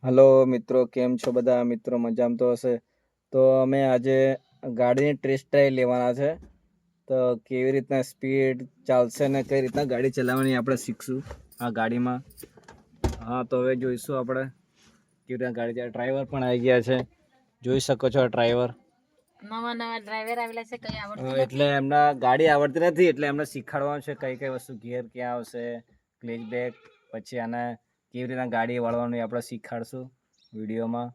Hello મિત્રો, કેમ છો બધા મિત્રો? મજામાં તો હશે. તો અમે આજે ગાડીની ટેસ્ટ ડ્રાઈવ લેવાના છે. તો કેવી રીતના સ્પીડ ચાલશે ને કઈ રીતના ગાડી ચલાવવાની આપણે શીખશું આ ગાડીમાં. હા, તો હવે જોઈશું આપણે કેવી રીતના ગાડી. ડ્રાઈવર પણ આવી ગયા છે, જોઈ શકો છો. ડ્રાઈવર નવા ડ્રાઈવર આવેલા છે, કઈ આવડતું એટલે એમના ગાડી આવડતી નથી, એટલે એમને શીખવાડવાનું છે કઈ કઈ વસ્તુ, ગિયર ક્યાં આવશે, ક્લેચ બ્રેક, પછી આને કેવી રીતના ગાડી વાળવાની આપણે શીખવાડશું વિડીયોમાં.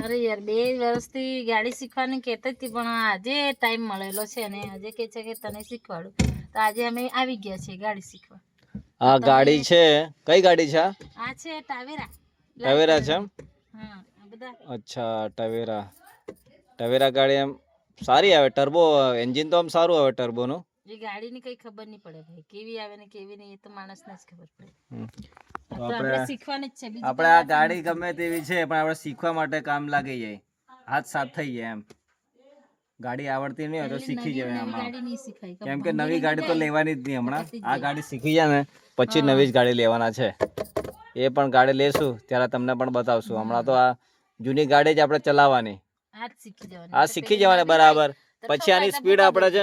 અરે યાર 2 વર્ષથી ગાડી શીખવાની કહેતી હતી, પણ આજે ટાઈમ મળેલો છે અને આજે કે છે કે તને શીખવાડું, તો આજે અમે આવી ગયા છીએ ગાડી શીખવા. આ ગાડી છે, કઈ ગાડી છે? આ છે ટાવેરા. ટવેરા છે? હા, આ બધા. અચ્છા, ટવેરા ગાડી એમ સારી આવે. ટર્બો એન્જિન તો આમ સારું આવે ટર્બોનું. એ ગાડીની કઈ ખબર નહીં પડે ભાઈ, કેવી આવે ને કેવી નહીં, એ તો માણસને જ ખબર પડે. તો આપણે શીખવાની જ છે. આપણે આ ગાડી ગમે તેવી છે, પણ આપણે શીખવા માટે કામ લાગી જાય, હાથ સાફ થઈ જાય એમ. ગાડી આવડતી નહીં હોય તો શીખી જાય આમાં, કેમ કે નવી ગાડી તો લેવાની જ નહીં હમણાં. આ ગાડી શીખી જાય ને પછી નવી જ ગાડી લેવાના છે. એ પણ ગાડી લેશું ત્યારે તમને પણ બતાવશું. હમણાં તો આ જૂની ગાડી જ આપણે ચલાવવાની, આ શીખી જવાની બરાબર. પછી આની સ્પીડ આપણે છે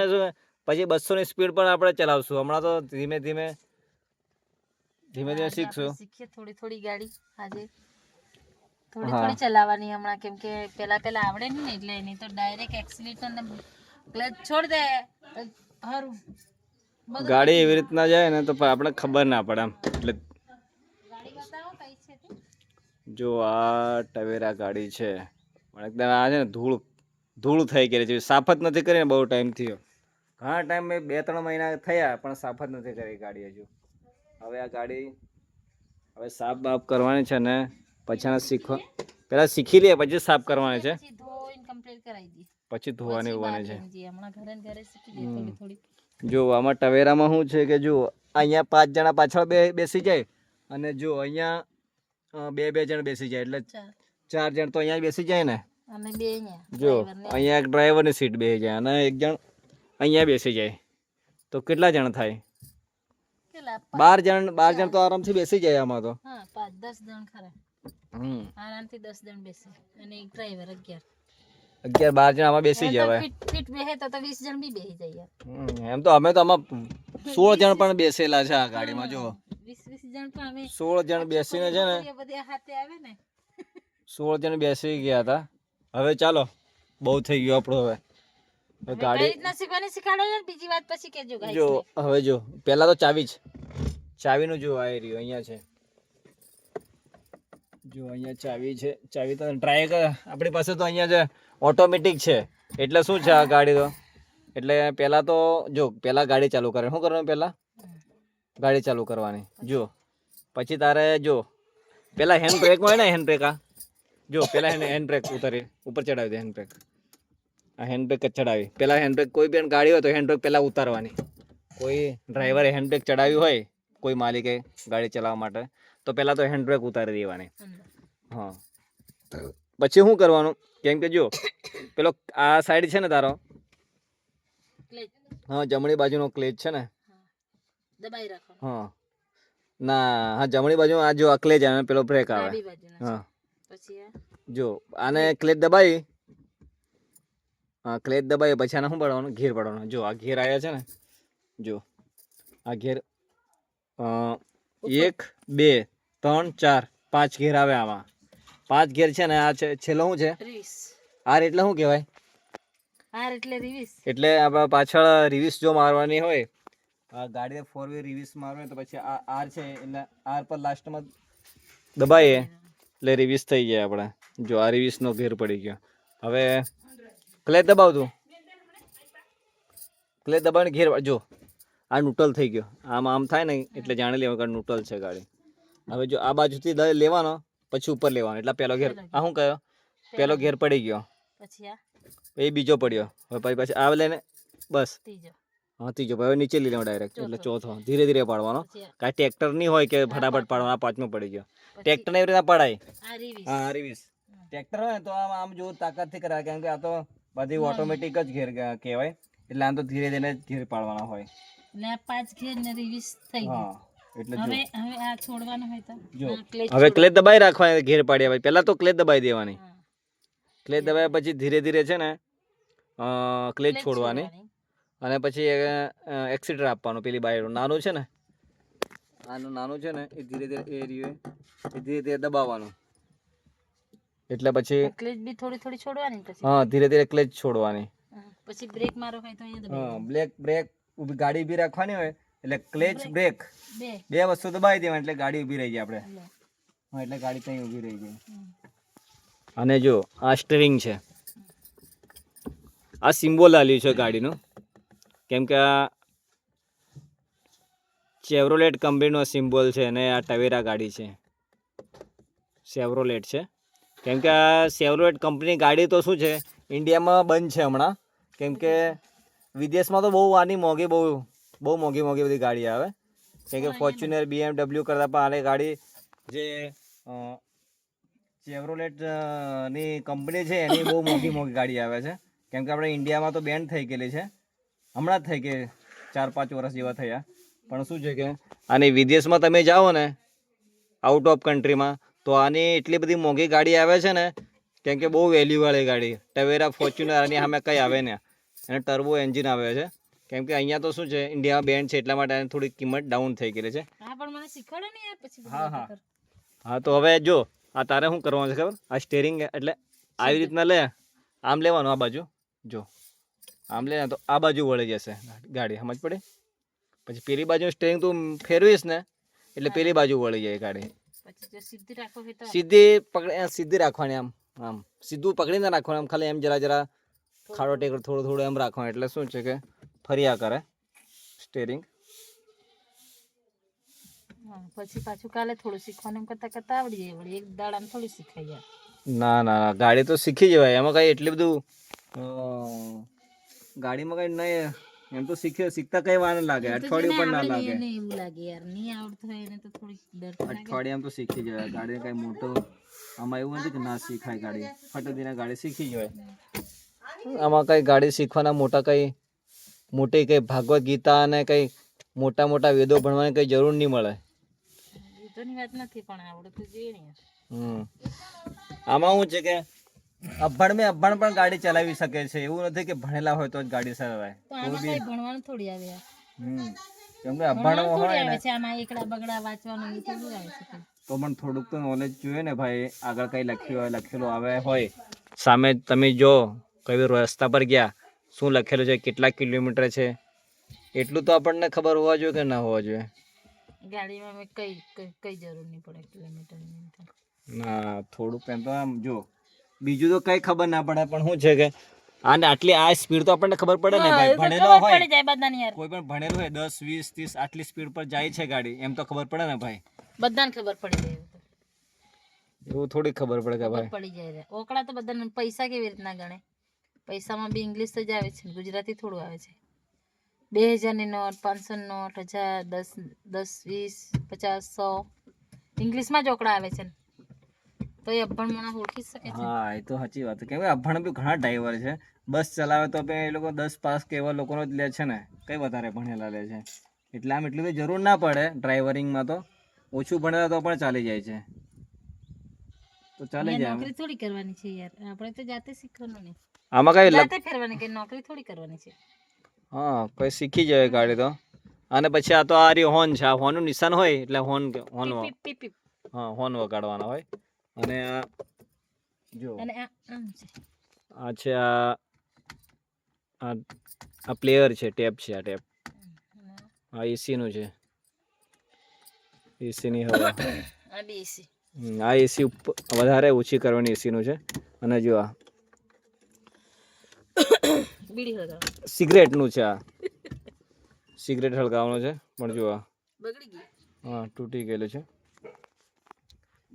પછી 200 ની સ્પીડ પણ આપણે ચલાવશું. હમણાં તો ધીમે ધીમે શીખશું. શીખીએ થોડી ગાડી આજે થોડી ચલાવવાની હમણાં, કેમ કે પેલા આવડે નહીં ને, એટલે નહીં તો ડાયરેક્ટ એક્સિલેટર ને ક્લચ છોડ દે હારું. ગાડી એવી રીતના જાય ને તો આપણે ખબર ના પડે એમ. એટલે ગાડી બતાવો કઈ છે તે. જો આ ટવેરા ગાડી છે, પણ એકદમ આ છે ને ધૂળ થઈ ગયેલી છે. સાફ જ નથી કરી ને બહુ ટાઈમ થયો. ઘણા ટાઈમ 2-3 મહિના થયા પણ સાફ જ નથી કરી ગાડી હજુ. હવે આ ગાડી હવે સાફ બાફ કરવાની છે ને પછી આને શીખવા, પહેલા શીખી લે પછી સાફ કરવાની છે, પછી ધોવાની હોવાની છે. જો આમાં ટવેરામાં શું છે કે જો અહીંયા 5 જણા પાછળ બેસી જાય, અને જો અહીંયા 2 જણ બેસી જાય, એટલે 4 જણ તો અહીંયા બેસી જાય ને. જો અહીંયા એક ડ્રાઈવરની સીટ બેસી જાય અને એક જણ અહીંયા બેસી જાય, તો કેટલા જણ થાય? 12 જણ તો આરામથી બેસી જાય આમાં તો. 5-10 જણ ખરા, આરામથી 10 જણ બેસે, અને એક ડ્રાઈવર 11 12 જણ આમાં બેસી જવાય. ફિટ બેહે તો 20 જણ બી બેસી જાય. એમ તો અમે તો આમાં 16 જણ પણ બેસેલા છે આ ગાડીમાં. જો 20 જણ પણ અમે 16 જણ બેસીને છે ને, બધા હાથે આવે ને 16 જણ બેસી ગયા હતા. હવે ચાલો, બહુ થઈ ગયું આપણું. હવે ગાડી શીખવાની શીખાડો યાર, બીજી વાત પછી કેજો ગાઈસ. જો હવે જો પહેલા તો ચાવીનું જો આ રહ્યું અહીંયા છે. જો અહીંયા ચાવી છે. ચાવી તો ટ્રાય કર. આપણી પાસે તો અહીંયા છે ઓટોમેટિક છે. એટલે શું છે આ ગાડી તો, એટલે પહેલા તો જો પહેલા ગાડી ચાલુ કરે. શું કરવાનું? પહેલા ગાડી ચાલુ કરવાની. જો પછી તારે જો પહેલા હેન્ડ બ્રેક હોય ને, હેન્ડ બ્રેક આ જો પહેલા હેન્ડ બ્રેક ઉપર ચડાવી દે. હેન્ડ બ્રેક આ હેન્ડ બ્રેક જ ચડાવી. પહેલા હેન્ડ બ્રેક, કોઈ પણ ગાડી હોય તો હેન્ડ બ્રેક પહેલા ઉતારવાની. કોઈ ડ્રાઈવરે હેન્ડ બ્રેક ચડાવ્યું હોય, કોઈ માલિકે ગાડી ચલાવવા માટે, તો પહેલા તો હેન્ડ બ્રેક ઉતારી દેવાની. હા, પછી શું કરવાનું? કેમ કે જો પેલો આ સાઈડ છે ને તારો, હા જમણી બાજુનો ક્લેચ છે ને, દબાઈ રાખો. હા ના, હા જમણી બાજુ આ જો આ ક્લેચ આવે, પેલો બ્રેક આવે. હા, પછી જો આને ક્લેચ દબાવી, હા ક્લેચ દબાવી પછી આને શું પાડવાનું? ઘેર પાડવાનું. જો આ ઘેર આવ્યા છે ને, જો આ ઘેર 1 2 3 4 5 ઘેર આવે. આમાં 5 ઘેર છે ને. આ છેલ્લો શું છે? આર એટલે શું કહેવાય? આર એટલે રિવર્સ. એટલે આપણે પાછળ રિવર્સ જો મારવાની હોય, આ ગાડી 4 વ્હીલ રિવર્સ મારવાની તો પછી આ આર છે, એટલે આર પર લાસ્ટમાં દબાઈએ એટલે રિવર્સ થઈ જાય આપણે. જો આ રિવર્સનો ઘેર પડી ગયો. હવે ક્લેચ દબાવતું, ક્લેચ દબાવીને ઘેર જો આ ન્યુટ્રલ થઈ ગયો. આમ થાય ને એટલે જાણી લેવાનું કે ન્યુટ્રલ છે ગાડી. હવે જો આ બાજુથી લેવાનો, પછી ઉપર લેવાનો, એટલે પહેલો ઘેર. આ શું કયો? પહેલો ઘેર પડી ગયો, પછી એ બીજો પડ્યો. હવે પછી આ લઈને બસ, હા ત્રીજો. હવે નીચે લઈ લેવાનો ડાયરેક્ટ, એટલે ચોથો. ધીરે ધીરે પાડવાનો, કાંઈ ટ્રેક્ટર નહીં હોય કે ફટાફટ પાડવાનો. આ 5મો પડી ગયો. ટ્રેક્ટરને એવી રીતના પડાય. હા રિવર્સ. ટ્રેક્ટર હોય તો આમ જો તાકાતથી કરાય, કેમ કે આ તો બધી ઓટોમેટિક જ ઘેર કહેવાય, એટલે આમ તો ધીરે ધીરે ઘેર પાડવાના હોય. એટલે 5 ઘેર ને રિવર્સ થઈ ગયો. એટલે હવે હવે આ છોડવાનું હોય તો જો આ clutch હવે ક્લેચ દબાઈ રાખવાની ઘેર પાડ્યા પછી પહેલા તો ક્લેચ દબાઈ દેવાની હા. ક્લેચ દબાવ્યા પછી ધીરે ધીરે છે ને ક્લેચ clutch છોડવાની અને પછી એક્સિટર આપવાનું પેલી બાયરું નાનું છે ને નાનું છે ને એ ધીરે ધીરે એ રહ્યું એ ધીરે ધીરે દબાવવાનું એટલે પછી ક્લેચ બી થોડી થોડી છોડવાની પછી હા ધીરે ધીરે ક્લેચ છોડવાની પછી બ્રેક મારો હોય તો અહીંયા હા દબાવવાનું. બ્રેક ગાડી ઊભી રાખવાની હોય એટલે ક્લેચ બ્રેક બે બે વસ્તુ દબાવી દેવાની એટલે ગાડી ઊભી રહી જાય આપણે લે. હા એટલે ગાડી ત્યાં ઊભી રહી જાય હમ. અને જો આ સ્ટીરિંગ છે આ સિમ્બોલ આલ્યું છે ગાડીનું કેમ કે આ ચેવરોલેટ કંપનીનો સિમ્બોલ છે અને આ ટવેરા ગાડી છે ચેવરોલેટ છે કેમ કે આ ચેવરોલેટ કંપની ગાડી તો શું છે ઇન્ડિયામાં બંધ છે હમણાં કેમ કે વિદેશમાં તો બહુ આની મોંઘી બહુ મોંઘી બધી ગાડી આવે કેમ કે ફોર્ચ્યુનર BMW કરતાં પણ આની ગાડી જે ચેવરોલેટ ની કંપની છે એની બહુ મોંઘી ગાડી આવે છે કેમ કે આપણે ઇન્ડિયામાં તો બેન્ડ થઈ ગયેલી છે હમણાં જ થઈ ગઈ 4-5 વર્ષ જેવા થયા પણ શું છે કે આની વિદેશમાં તમે જાઓ ને આઉટ ઓફ કન્ટ્રીમાં તો આની એટલી બધી મોંઘી ગાડી આવે છે ને કેમ કે બહુ વેલ્યુવાળી ગાડી ટવેરા ફોર્ચ્યુનર આની સામે કંઈ આવે ને એને ટર્બો એન્જિન આવે છે કેમ કે અહીંયા તો શું છે ઇન્ડિયામાં બેન્ડ છે એટલા માટે આની થોડી કિંમત ડાઉન થઈ ગયેલી છે હા પણ મને શીખવાડો ને યાર પછી હા હા હા તો હવે જો આ તારે શું કરવાનું છે ખબર આ સ્ટેરિંગ એટલે આવી રીતના લે આમ લેવાનું આ બાજુ જો આમ લે તો આ બાજુ વળી જશે ગાડી સમજ પડી પછી પેલી બાજુ સ્ટેરિંગ તું ફેરવીશ ને એટલે પેલી બાજુ વળી જાય ગાડી પછી જો સીધી રાખો હોય તો સીધી રાખવાની આમ આમ સીધું પકડીને રાખવાનું આમ ખાલી એમ જરા ખાડો ટેકડો થોડું એમ રાખવાનું એટલે શું છે કે ફર્યા કરે સ્ટેરિંગ હા, પછી પાછું કાલે થોડું શીખવાનું એમ કરતા કરતા આવડી જાય વળી એક દાડામાં થોડી શીખાય યાર. ના ના ના ગાડી તો શીખી જવાય એમાં કઈ એટલું બધું ગાડીમાં કઈ નહીં એમ તો શીખતા કઈ વાર ન લાગે અઠવાડિયું પણ ના લાગે એને એવું લાગે યાર નહીં આવડતું હોય એને તો થોડીક ડર તો લાગે. અઠવાડિયામાં તો શીખી જવાય ગાડી કઈ મોટો આમાં એવું નથી કે ના શીખાય ગાડી ફટકીને ગાડી શીખી જવાય આમાં કઈ ગાડી શીખવાના મોટી કઈ ભાગવત ગીતા અને કઈ મોટા વેદો ભણવાની કઈ જરૂર નહીં મળે એ તો ની વાત નથી પણ આવડતું જોઈએ ને યાર. આમાં શું છે કે અભણ પણ ગાડી ચલાવી શકે છે એવું નથી કે ભણેલા હોય તો જ ગાડી ચલાવાય તો આમાં કઈ ભણવાનું થોડી આવે યાર. કેમ કે અભણ ભણવાનું થોડી હોય આવે ને છે આમાં એકડા બગડા વાંચવાનું એ થોડું આવે છે કંઈ. તો પણ થોડુંક તો નોલેજ જોઈએ ને ભાઈ આગળ કઈ લખેલું આવે હોય સામે તમે જો કઈ રસ્તા પર ગયા શું લખેલું છે કેટલા કિલોમીટર છે એટલું તો આપણને ખબર હોવા જોઈએ કે ના હોવા જોઈએ ગાડીમાં અમે કઈ જરૂર નહીં પડે કિલોમીટરની તો. ના થોડુંક એમ તો આમ જો બીજું તો કઈ ખબર ના પડે પણ શું છે કે આને આટલી આ સ્પીડ તો આપણને ખબર પડે ને ભાઈ ભણેલો ખબર હોય પડી જાય બધાને યાર. કોઈ પણ ભણેલું હોય 10, 20, 30 આટલી સ્પીડ પર જાય છે ગાડી એમ તો ખબર પડે ને ભાઈ બધાને ખબર પડી જાય એવું તો. એવું થોડી ખબર પડે કે ભાઈ પડી જાય રે. ઓકળા તો બધાને પૈસા કેવી રીતના ગણે પૈસામાં બી ઇંગ્લિશ તો જ આવે છે ને ગુજરાતી થોડું આવે છે 2000 ની નોટ 500 ની નોટ 1000 10 20 50 100 ઇંગ્લિશમાં જ ઓકળા આવે છે ને તો એ અભણ માણસ ઓળખી જ શકે છે ને. હા એ તો સાચી વાત છે કેમ કે અભણ બી ઘણા ડ્રાઈવર છે બસ ચલાવે તો બી એ લોકો 10 પાસ કે એવા લોકોનો જ લે છે ને કઈ વધારે ભણેલા લે છે એટલે આમ એટલી બધી જરૂર ના પડે ડ્રાઈવરિંગમાં તો ઓછું ભણેલા તો પણ ચાલી જાય છે તો ચાલી અહીંયા જાય નોકરી થોડી કરવાની છે યાર આપણે તો જાતે શીખવાનું ને આમાં કઈ જાતે ફેરવાની કે નોકરી થોડી કરવાની છે. હા કઈ શીખી જાય ગાડી તો અને પછી આ તો આ રહ્યો હોર્ન છે આ હોર્નનું નિશાન હોય એટલે હોર્ન પીપ પીપ પીપ. હા હોર્ન વગાડવાના હોય અને આ જો અને આમ છે આ છે આ પ્લેયર છે ટેપ છે આ ટેપ આ એસી નું છે એસી ની હવા આ બી એસી આ એસી વધારે ઓછી કરવાની એસી નું છે અને જો આ બીડી હળગાવ સિગરેટ નું છે આ સિગરેટ હળગાવવાનું છે પણ જો આ બગડી ગઈ હા તૂટી ગયેલું છે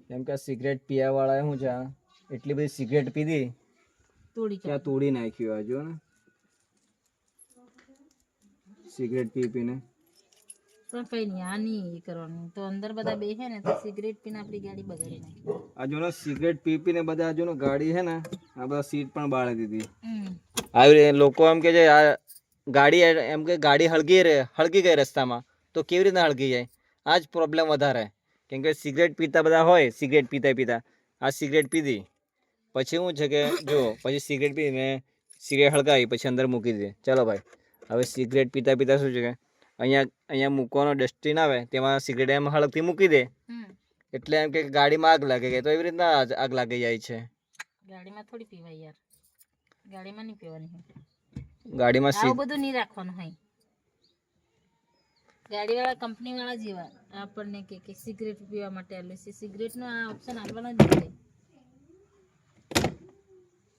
કેમ કે આ સિગરેટ પીવા વાળાએ શું છે આ એટલી બધી સિગરેટ પીધી તોડી ત્યાં તોડી નાખ્યું આ જો ને સિગરેટ પીને પણ કઈ નહીં આ નહીં એ કરવાનું તો અંદર બધા બેસે ને તો સિગરેટ પીને આપણી ગાડી બગાડી નાખી. આ જો ને સિગરેટ પીને બધા જો ને ગાડી છે ને આ બધા સીટ પણ બાળી દીધી આવી રીતે લોકો એમ કે છે આ ગાડી એમ કે ગાડી હળગી ગઈ રસ્તામાં તો કેવી રીતના હળગી જાય આ જ પ્રોબ્લેમ વધારે, કેમ કે સિગરેટ પીતા બધા હોય, સિગરેટ પીતા આ સિગરેટ પીધી પછી શું છે કે જો પછી સિગરેટ પીને સિગરેટ હળગાવી પછી અંદર મૂકી દે. ચાલો ભાઈ, હવે સિગરેટ પીતા શું છે કે અહીંયા મૂકવાનો ડસ્ટબિન આવે તેમાં સિગરેટ એમ હળગથી મૂકી દે, એટલે એમ કે ગાડીમાં આગ લાગે ગઈ, તો એવી રીતના આગ લાગી જાય છે. ગાડીમાં થોડી પીવાય યાર, ગાડીમાં નહીં પીવાની હોય, ગાડીમાં આવું બધું નહીં રાખવાનું હોય. ગાડીવાળા કંપનીવાળા જેવા આપણને કે સિગરેટ પીવા માટે આલે છે, સિગરેટનો આ ઓપ્શન આપવાનો જ નથી.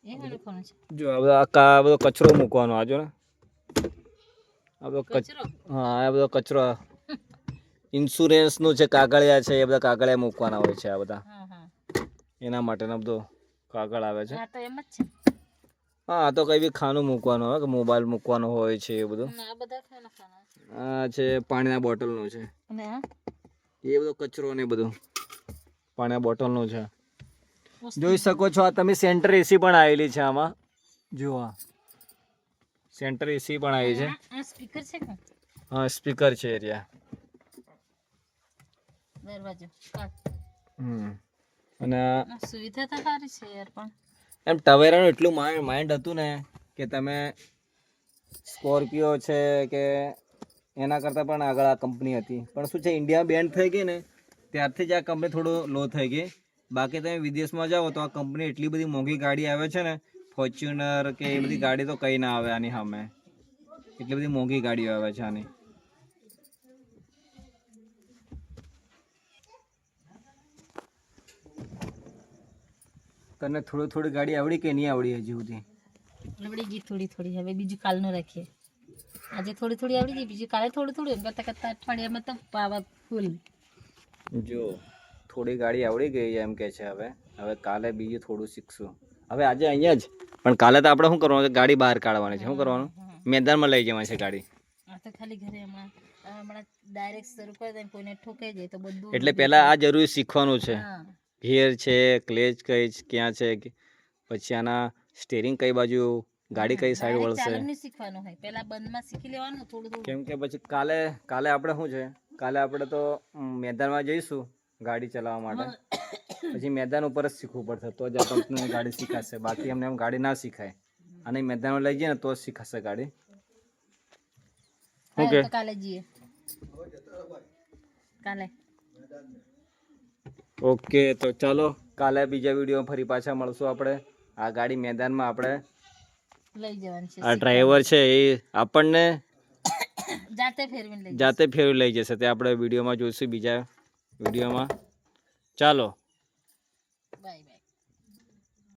એ મને ખબર છે. જો આ બધો કચરો મૂકવાનો, આજો ને આ બધો કચરો હા, આ બધો કચરો ઇન્સ્યોરન્સનું છે, કાગળિયા છે, એ બધા કાગળિયા મૂકવાના હોય છે. આ બધા હા હા, એના માટેનો બધો કાગળ આવે છે. આ તો એમ જ છે. હા, આ તો કઈ બી ખાનું મૂકવાનું હોય કે મોબાઈલ મૂકવાનો હોય છે એ બધું. આ બધા ખાના આ છે પાણીના બોટલનું છે, અને આ એ બધો કચરો ને બધું પાણીના બોટલનું છે. જોઈ શકો છો, આ તમે સેન્ટર એસી પણ આવેલી છે આમાં. જુઓ, સેન્ટર એસી પણ આવી છે. આ સ્પીકર છે કે હા, સ્પીકર છે એરિયા. દરવાજો કાટ. અને આ સુવિધા તો સારી છે યાર, પણ એમ ટવેરાનું એટલું માઇન્ડ હતું ને કે તમે સ્કોર્પિયો છે કે એના કરતાં પણ આગળ આ કંપની હતી, પણ શું છે ઇન્ડિયા બેન્ડ થઈ ગઈ ને ત્યારથી જ આ કંપની થોડું લો થઈ ગઈ. બાકી તમે વિદેશમાં જાઓ તો આ કંપની એટલી બધી મોંઘી ગાડી આવે છે ને, ફોર્ચ્યુનર કે એ બધી ગાડી તો કંઈ ના આવે આની સામે. એટલી બધી મોંઘી ગાડીઓ આવે છે આની. તને થોડી ગાડી આવડી કે નહીં આવડી હજી સુધી? આવડી ગઈ થોડી, હવે બીજું કાલનું રાખીએ. આજે થોડી આવડી ગઈ, બીજું કાલે થોડું એમ કરતા અઠવાડિયામાં તો પાવરફુલ. જો થોડી ગાડી આવડી ગઈ એમ કે છે. હવે કાલે બીજું થોડું શીખશું. હવે આજે અહીંયા જ, પણ કાલે તો આપણે શું કરવાનું છે, ગાડી બહાર કાઢવાની છે. શું કરવાનું? મેદાનમાં લઈ જવાની છે ગાડી. આ તો ખાલી ઘરે હમણાં ડાયરેક્ટ શરૂ કરી દે, કોઈને ઠોકાઈ જાય તો બધું. એટલે પહેલા આ જરૂરી શીખવાનું છે. હા, ગિયર છે, ક્લેચ ક્યાં છે, પછી આના સ્ટીરિંગ કઈ બાજુ, ગાડી કઈ સાઈડ વળશે. ચાલુ નહીં શીખવાનું હોય, પહેલા બંધમાં શીખી લેવાનું થોડું. કેમ કે પછી કાલે આપણે શું છે, કાલે આપણે તો મેદાનમાં જઈશું ગાડી ચલાવવા માટે. પછી મેદાન ઉપર જ શીખવું પડશે, તો જ આ કંપની ગાડી શીખાશે. બાકી એમને એમ ગાડી ના શીખાય. અને મેદાનમાં લઈ જઈએ ને તો જ શીખાશે ગાડી. ઓકે, કાલે જઈએ. કાલે ઓકે, તો ચાલો કાલે બીજા વિડીયો ફરી પાછા મળશું આપણે. આ ગાડી મેદાનમાં આપણે લઈ જવાની છે. આ ડ્રાઈવર છે એ આપણને જાતે ફેરવી લઈ જશે. તે આપણે વિડીયોમાં જોઈશું બીજા વિડીયોમાં. ચાલો, બાય બાય.